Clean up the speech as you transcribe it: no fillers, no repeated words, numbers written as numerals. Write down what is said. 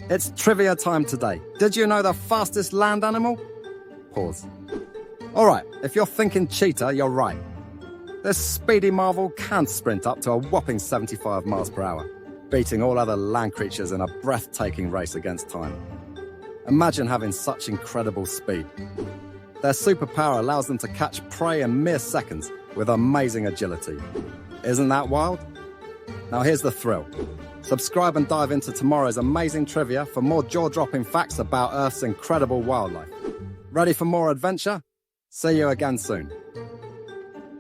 It's trivia time today. Did you know the fastest land animal? Pause. Alright, if you're thinking cheetah, you're right. This speedy marvel can sprint up to a whopping 75 miles per hour, beating all other land creatures in a breathtaking race against time. Imagine having such incredible speed. Their superpower allows them to catch prey in mere seconds with amazing agility. Isn't that wild? Now here's the thrill. Subscribe and dive into tomorrow's amazing trivia for more jaw-dropping facts about Earth's incredible wildlife. Ready for more adventure? See you again soon.